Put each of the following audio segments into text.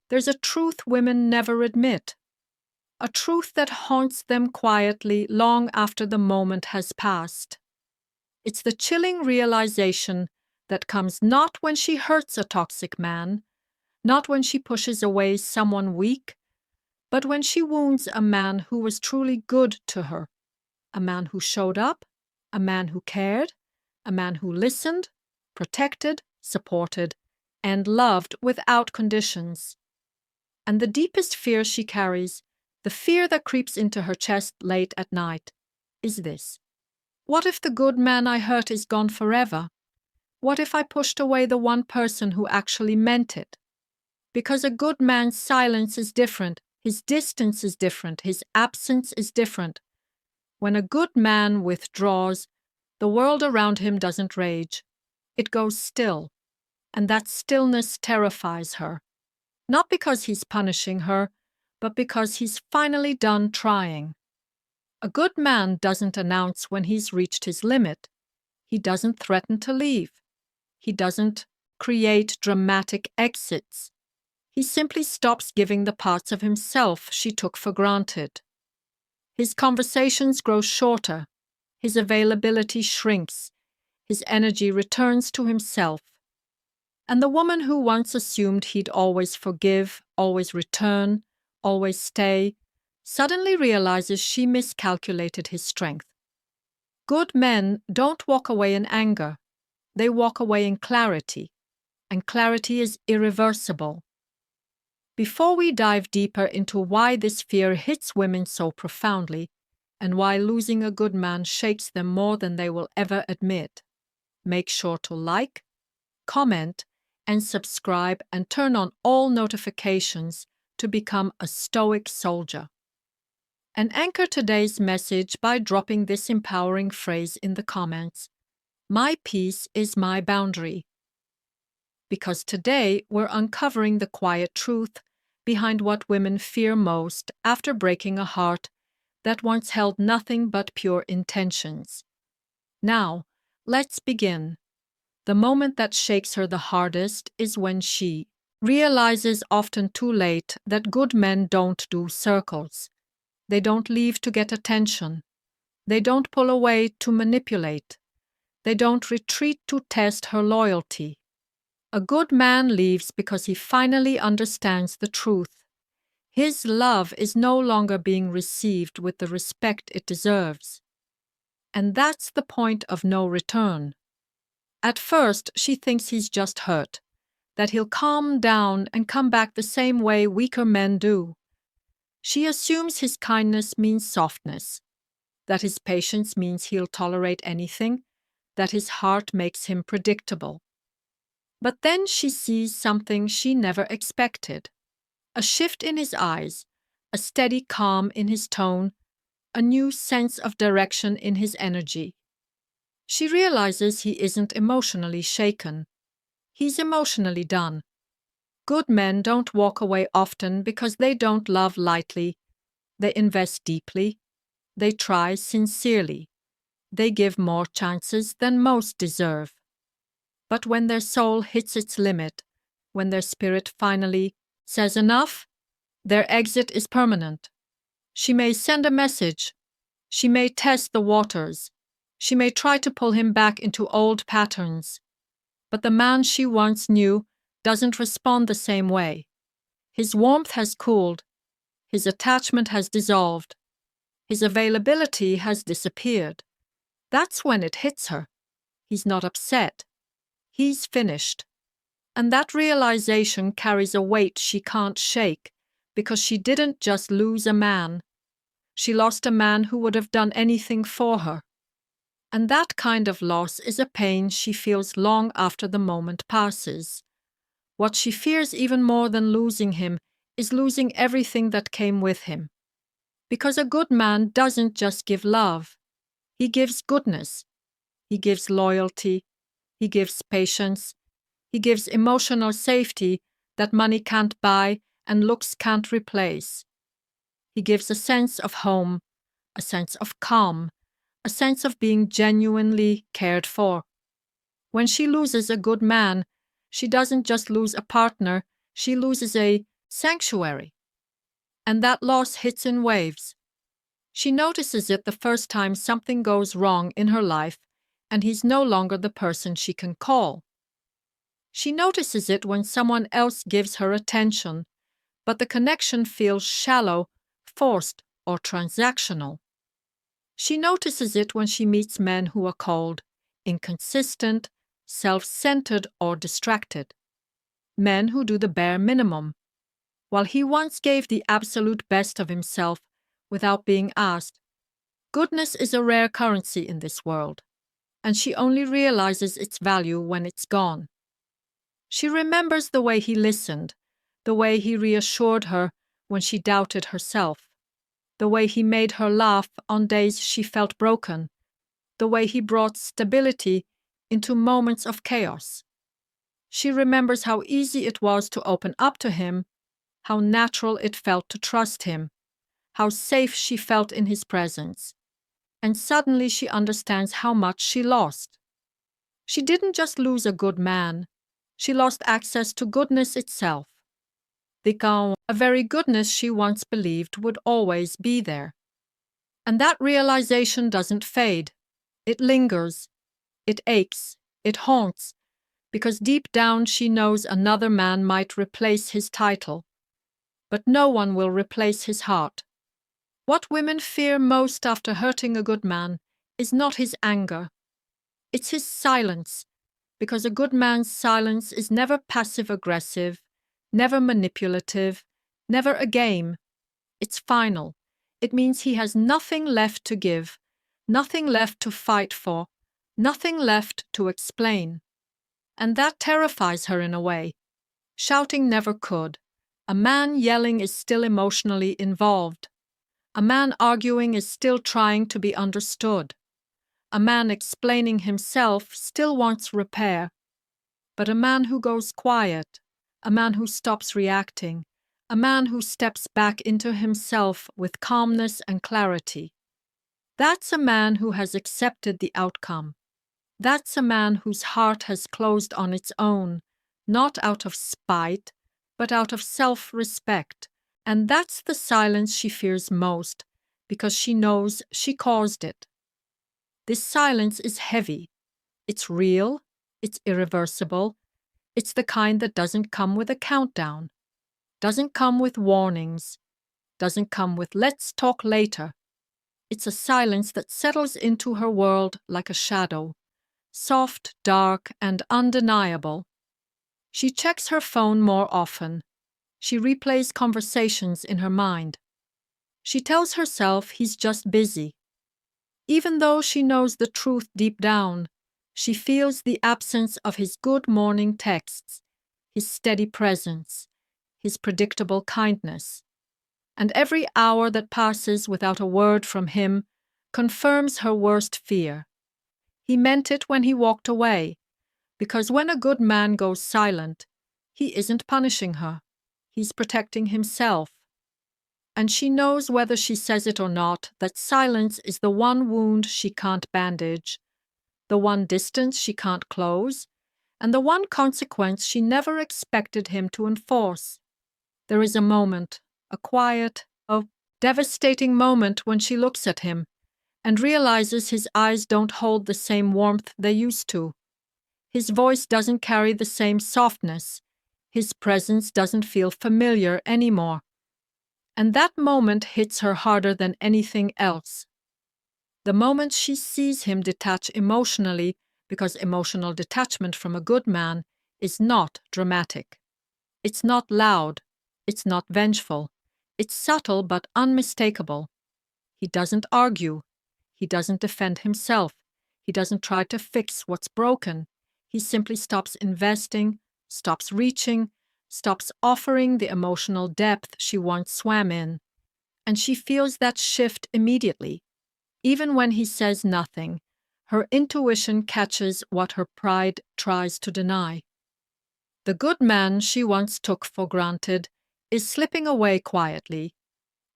There's a truth women never admit, a truth that haunts them quietly long after the moment has passed. It's the chilling realization that comes not when she hurts a toxic man, not when she pushes away someone weak, but when she wounds a man who was truly good to her, a man who showed up, a man who cared, a man who listened, protected, supported, and loved without conditions. And the deepest fear she carries, the fear that creeps into her chest late at night, is this. What if the good man I hurt is gone forever? What if I pushed away the one person who actually meant it? Because a good man's silence is different, his distance is different, his absence is different. When a good man withdraws, the world around him doesn't rage. It goes still, and that stillness terrifies her. Not because he's punishing her, but because he's finally done trying. A good man doesn't announce when he's reached his limit. He doesn't threaten to leave. He doesn't create dramatic exits. He simply stops giving the parts of himself she took for granted. His conversations grow shorter. His availability shrinks. His energy returns to himself. And the woman who once assumed he'd always forgive, always return, always stay, suddenly realizes she miscalculated his strength. Good men don't walk away in anger. They walk away in clarity, and clarity is irreversible. Before we dive deeper into why this fear hits women so profoundly, and why losing a good man shakes them more than they will ever admit, make sure to like, comment, and subscribe and turn on all notifications to become a stoic soldier. And anchor today's message by dropping this empowering phrase in the comments: "My peace is my boundary." Because today we're uncovering the quiet truth behind what women fear most after breaking a heart that once held nothing but pure intentions. Now, let's begin. The moment that shakes her the hardest is when she realizes, often too late, that good men don't do circles. They don't leave to get attention. They don't pull away to manipulate. They don't retreat to test her loyalty. A good man leaves because he finally understands the truth. His love is no longer being received with the respect it deserves. And that's the point of no return. At first, she thinks he's just hurt, that he'll calm down and come back the same way weaker men do. She assumes his kindness means softness, that his patience means he'll tolerate anything, that his heart makes him predictable. But then she sees something she never expected. A shift in his eyes, a steady calm in his tone, a new sense of direction in his energy. She realizes he isn't emotionally shaken. He's emotionally done. Good men don't walk away often because they don't love lightly. They invest deeply. They try sincerely. They give more chances than most deserve. But when their soul hits its limit, when their spirit finally says enough, their exit is permanent. She may send a message. She may test the waters. She may try to pull him back into old patterns. But the man she once knew doesn't respond the same way. His warmth has cooled. His attachment has dissolved. His availability has disappeared. That's when it hits her. He's not upset. He's finished. And that realization carries a weight she can't shake, because she didn't just lose a man. She lost a man who would have done anything for her. And that kind of loss is a pain she feels long after the moment passes. What she fears even more than losing him is losing everything that came with him. Because a good man doesn't just give love. He gives goodness. He gives loyalty. He gives patience. He gives emotional safety that money can't buy and looks can't replace. He gives a sense of home, a sense of calm, a sense of being genuinely cared for. When she loses a good man, she doesn't just lose a partner, she loses a sanctuary. And that loss hits in waves. She notices it the first time something goes wrong in her life and he's no longer the person she can call. She notices it when someone else gives her attention, but the connection feels shallow, forced, or transactional. She notices it when she meets men who are cold, inconsistent, self-centered, or distracted. Men who do the bare minimum. While he once gave the absolute best of himself without being asked, goodness is a rare currency in this world, and she only realizes its value when it's gone. She remembers the way he listened, the way he reassured her when she doubted herself, the way he made her laugh on days she felt broken, the way he brought stability into moments of chaos. She remembers how easy it was to open up to him, how natural it felt to trust him, how safe she felt in his presence. And suddenly she understands how much she lost. She didn't just lose a good man, she lost access to goodness itself. A very goodness she once believed would always be there. And that realization doesn't fade. It lingers, it aches, it haunts, because deep down she knows another man might replace his title, but no one will replace his heart. What women fear most after hurting a good man is not his anger. It's his silence, because a good man's silence is never passive-aggressive, never manipulative, never a game. It's final. It means he has nothing left to give, nothing left to fight for, nothing left to explain. And that terrifies her in a way. Shouting never could. A man yelling is still emotionally involved. A man arguing is still trying to be understood. A man explaining himself still wants repair. But a man who goes quiet, a man who stops reacting, a man who steps back into himself with calmness and clarity, that's a man who has accepted the outcome. That's a man whose heart has closed on its own, not out of spite, but out of self-respect. And that's the silence she fears most, because she knows she caused it. This silence is heavy. It's real. It's irreversible. It's the kind that doesn't come with a countdown, doesn't come with warnings, doesn't come with "let's talk later." It's a silence that settles into her world like a shadow, soft, dark, and undeniable. She checks her phone more often. She replays conversations in her mind. She tells herself he's just busy. Even though she knows the truth deep down, she feels the absence of his good morning texts, his steady presence, his predictable kindness. And every hour that passes without a word from him confirms her worst fear. He meant it when he walked away, because when a good man goes silent, he isn't punishing her. He's protecting himself. And she knows, whether she says it or not, that silence is the one wound she can't bandage, the one distance she can't close, and the one consequence she never expected him to enforce. There is a moment, a quiet, a devastating moment when she looks at him and realizes his eyes don't hold the same warmth they used to. His voice doesn't carry the same softness. His presence doesn't feel familiar anymore. And that moment hits her harder than anything else. The moment she sees him detach emotionally, because emotional detachment from a good man is not dramatic. It's not loud. It's not vengeful. It's subtle but unmistakable. He doesn't argue. He doesn't defend himself. He doesn't try to fix what's broken. He simply stops investing, stops reaching, stops offering the emotional depth she once swam in. And she feels that shift immediately. Even when he says nothing, her intuition catches what her pride tries to deny. The good man she once took for granted is slipping away quietly,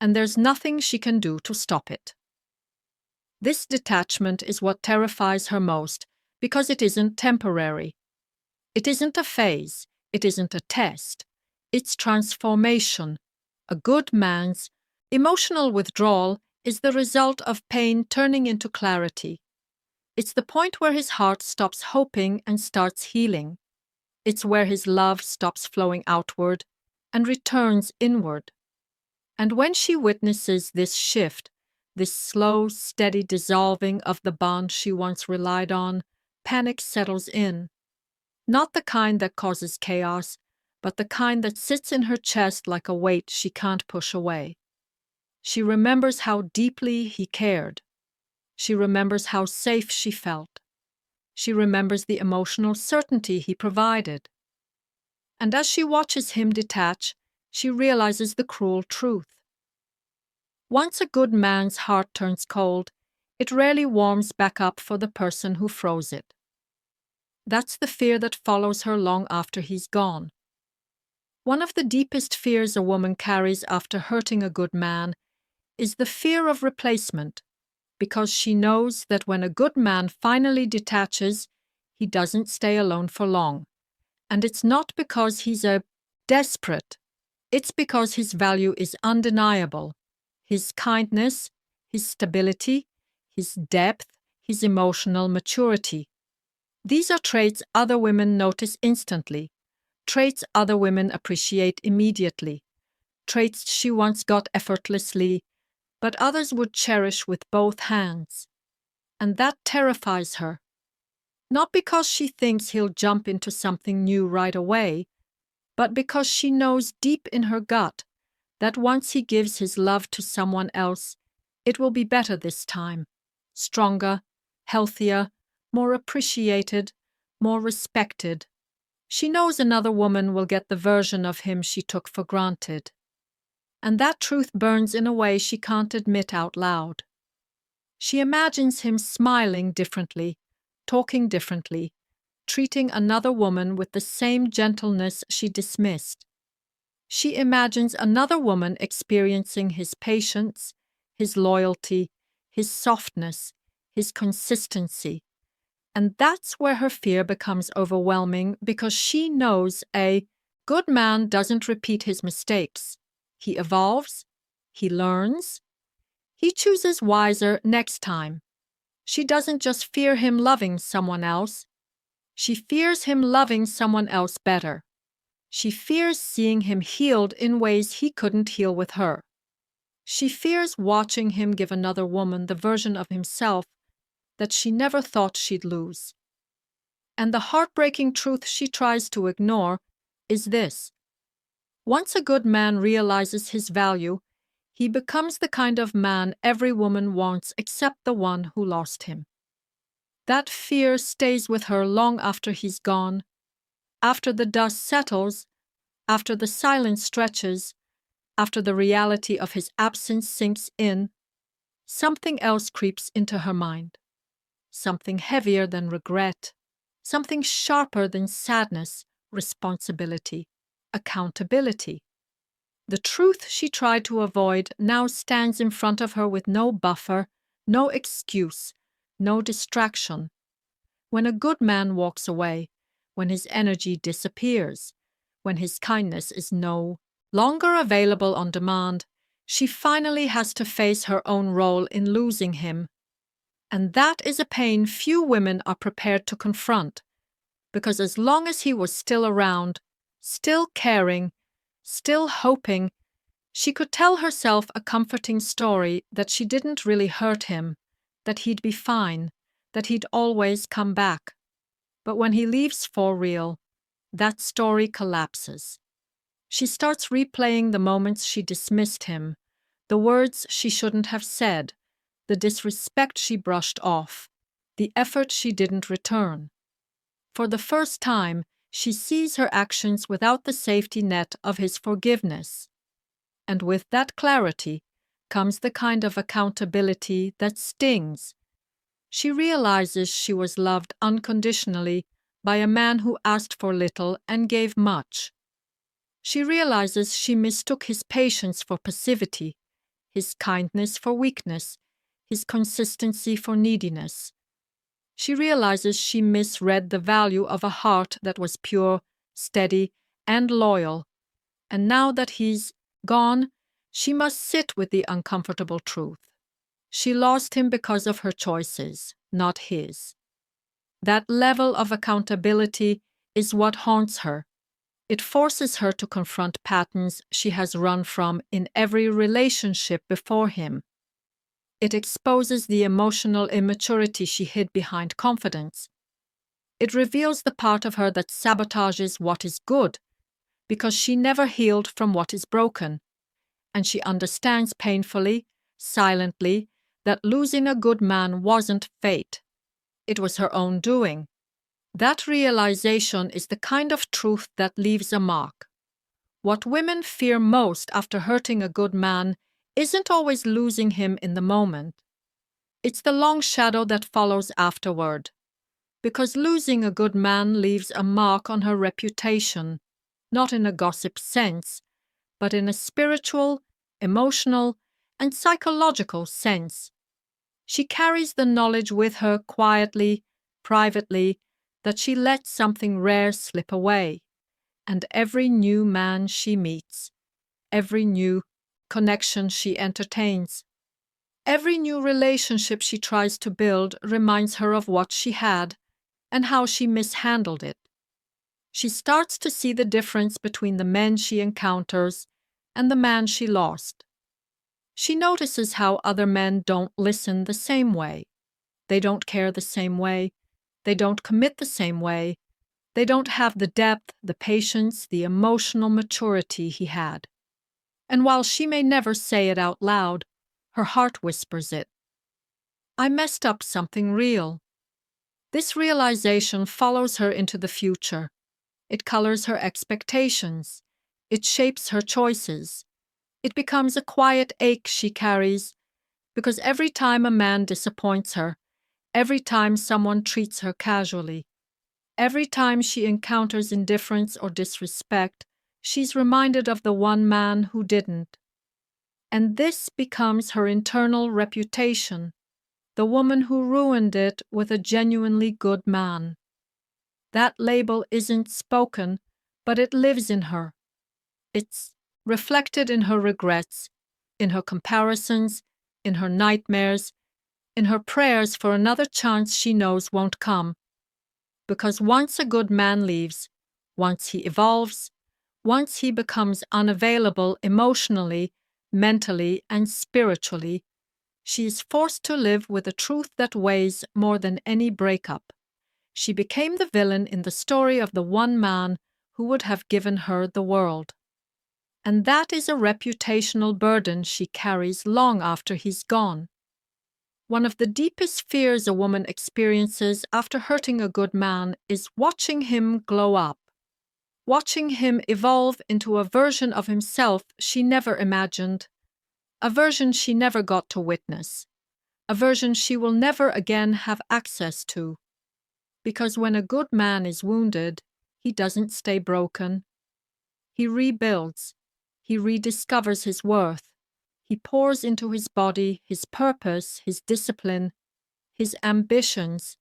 and there's nothing she can do to stop it. This detachment is what terrifies her most, because it isn't temporary. It isn't a phase. It isn't a test. It's transformation. A good man's emotional withdrawal is the result of pain turning into clarity. It's the point where his heart stops hoping and starts healing. It's where his love stops flowing outward and returns inward. And when she witnesses this shift, this slow, steady dissolving of the bond she once relied on, panic settles in. Not the kind that causes chaos, but the kind that sits in her chest like a weight she can't push away. She remembers how deeply he cared. She remembers how safe she felt. She remembers the emotional certainty he provided. And as she watches him detach, she realizes the cruel truth. Once a good man's heart turns cold, it rarely warms back up for the person who froze it. That's the fear that follows her long after he's gone. One of the deepest fears a woman carries after hurting a good man is the fear of replacement, because she knows that when a good man finally detaches, he doesn't stay alone for long. And it's not because he's desperate. It's because his value is undeniable. His kindness, his stability, his depth, his emotional maturity. These are traits other women notice instantly, traits other women appreciate immediately, traits she once got effortlessly, but others would cherish with both hands. And that terrifies her. Not because she thinks he'll jump into something new right away, but because she knows deep in her gut that once he gives his love to someone else, it will be better this time, stronger, healthier, more appreciated, more respected. She knows another woman will get the version of him she took for granted. And that truth burns in a way she can't admit out loud. She imagines him smiling differently, talking differently, treating another woman with the same gentleness she dismissed. She imagines another woman experiencing his patience, his loyalty, his softness, his consistency. And that's where her fear becomes overwhelming, because she knows a good man doesn't repeat his mistakes. He evolves, he learns, he chooses wiser next time. She doesn't just fear him loving someone else, she fears him loving someone else better. She fears seeing him healed in ways he couldn't heal with her. She fears watching him give another woman the version of himself that she never thought she'd lose. And the heartbreaking truth she tries to ignore is this. Once a good man realizes his value, he becomes the kind of man every woman wants except the one who lost him. That fear stays with her long after he's gone, after the dust settles, after the silence stretches, after the reality of his absence sinks in. Something else creeps into her mind, something heavier than regret, something sharper than sadness, responsibility, accountability. The truth she tried to avoid now stands in front of her with no buffer, no excuse, no distraction. When a good man walks away, when his energy disappears, when his kindness is no longer available on demand, she finally has to face her own role in losing him. And that is a pain few women are prepared to confront, because as long as he was still around, still caring, still hoping, she could tell herself a comforting story that she didn't really hurt him, that he'd be fine, that he'd always come back. But when he leaves for real, that story collapses. She starts replaying the moments she dismissed him, the words she shouldn't have said, the disrespect she brushed off, the effort she didn't return. For the first time, she sees her actions without the safety net of his forgiveness. And with that clarity comes the kind of accountability that stings. She realizes she was loved unconditionally by a man who asked for little and gave much. She realizes she mistook his patience for passivity, his kindness for weakness, his consistency for neediness. She realizes she misread the value of a heart that was pure, steady, and loyal, And now that he's gone, she must sit with the uncomfortable truth. She lost him because of her choices, not his. That level of accountability is what haunts her. It forces her to confront patterns she has run from in every relationship before him. It exposes the emotional immaturity she hid behind confidence. It reveals the part of her that sabotages what is good, because she never healed from what is broken. And she understands painfully, silently, that losing a good man wasn't fate. It was her own doing. That realization is the kind of truth that leaves a mark. What women fear most after hurting a good man isn't always losing him in the moment. It's the long shadow that follows afterward. Because losing a good man leaves a mark on her reputation, not in a gossip sense, but in a spiritual, emotional, and psychological sense. She carries the knowledge with her quietly, privately, that she let something rare slip away, and every new man she meets, every new connection she entertains, every new relationship she tries to build reminds her of what she had and how she mishandled it. She starts to see the difference between the men she encounters and the man she lost. She notices how other men don't listen the same way. They don't care the same way. They don't commit the same way. They don't have the depth, the patience, the emotional maturity he had. And while she may never say it out loud, her heart whispers it. I messed up something real. This realization follows her into the future. It colors her expectations. It shapes her choices. It becomes a quiet ache she carries, because every time a man disappoints her, every time someone treats her casually, every time she encounters indifference or disrespect, she's reminded of the one man who didn't. And this becomes her internal reputation, the woman who ruined it with a genuinely good man. That label isn't spoken, but it lives in her. It's reflected in her regrets, in her comparisons, in her nightmares, in her prayers for another chance she knows won't come. Because once a good man leaves, once he evolves, once he becomes unavailable emotionally, mentally, and spiritually, she is forced to live with a truth that weighs more than any breakup. She became the villain in the story of the one man who would have given her the world. And that is a reputational burden she carries long after he's gone. One of the deepest fears a woman experiences after hurting a good man is watching him glow up, watching him evolve into a version of himself she never imagined, a version she never got to witness, a version she will never again have access to. Because when a good man is wounded, he doesn't stay broken. He rebuilds. He rediscovers his worth. He pours into his body, his purpose, his discipline, his ambitions.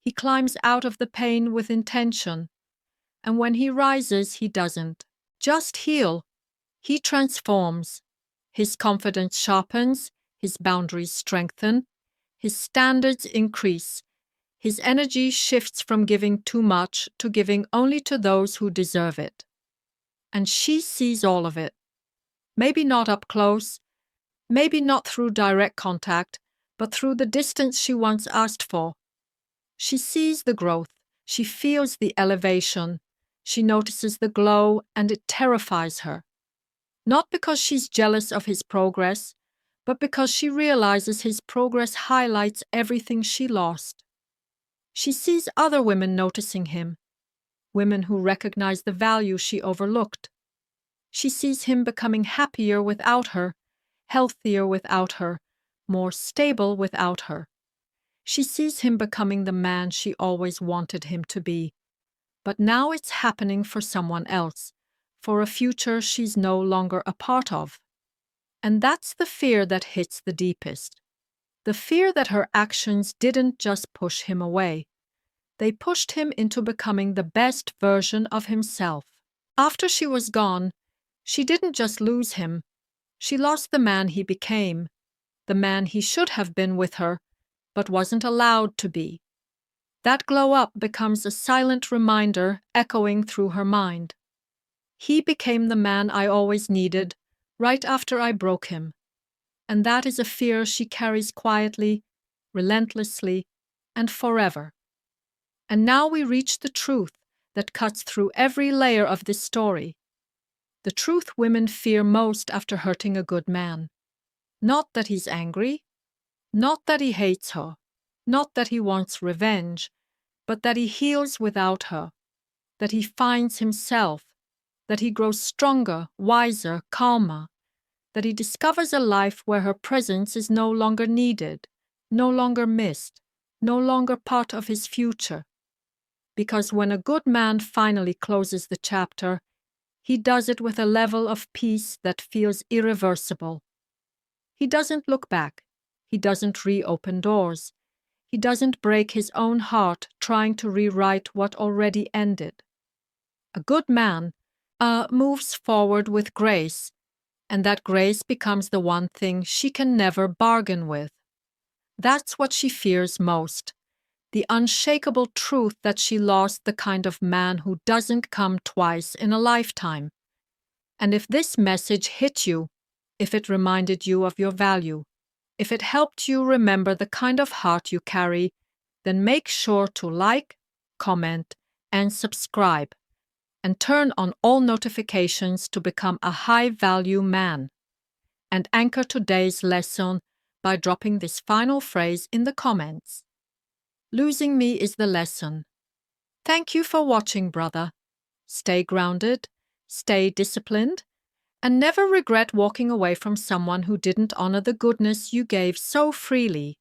He climbs out of the pain with intention. And when he rises, he doesn't just heal. He transforms. His confidence sharpens, his boundaries strengthen, his standards increase. His energy shifts from giving too much to giving only to those who deserve it. And she sees all of it. Maybe not up close, maybe not through direct contact, but through the distance she once asked for. She sees the growth, she feels the elevation, she notices the glow, and it terrifies her. Not because she's jealous of his progress, but because she realizes his progress highlights everything she lost. She sees other women noticing him, women who recognize the value she overlooked. She sees him becoming happier without her, healthier without her, more stable without her. She sees him becoming the man she always wanted him to be. But now it's happening for someone else, for a future she's no longer a part of. And that's the fear that hits the deepest. The fear that her actions didn't just push him away. They pushed him into becoming the best version of himself. After she was gone, She didn't just lose him, she lost the man he became, the man he should have been with her, but wasn't allowed to be. That glow up becomes a silent reminder echoing through her mind. He became the man I always needed, right after I broke him. And that is a fear she carries quietly, relentlessly, and forever. And now we reach the truth that cuts through every layer of this story. The truth women fear most after hurting a good man. Not that he's angry, not that he hates her, not that he wants revenge, but that he heals without her, that he finds himself, that he grows stronger, wiser, calmer, that he discovers a life where her presence is no longer needed, no longer missed, no longer part of his future. Because when a good man finally closes the chapter, he does it with a level of peace that feels irreversible. He doesn't look back. He doesn't reopen doors. He doesn't break his own heart trying to rewrite what already ended. A good man moves forward with grace, and that grace becomes the one thing she can never bargain with. That's what she fears most, the unshakable truth that she lost the kind of man who doesn't come twice in a lifetime. And if this message hit you, if it reminded you of your value, if it helped you remember the kind of heart you carry, then make sure to like, comment, and subscribe, and turn on all notifications to become a high-value man. And anchor today's lesson by dropping this final phrase in the comments. Losing me is the lesson. Thank you for watching, brother. Stay grounded, stay disciplined, and never regret walking away from someone who didn't honor the goodness you gave so freely.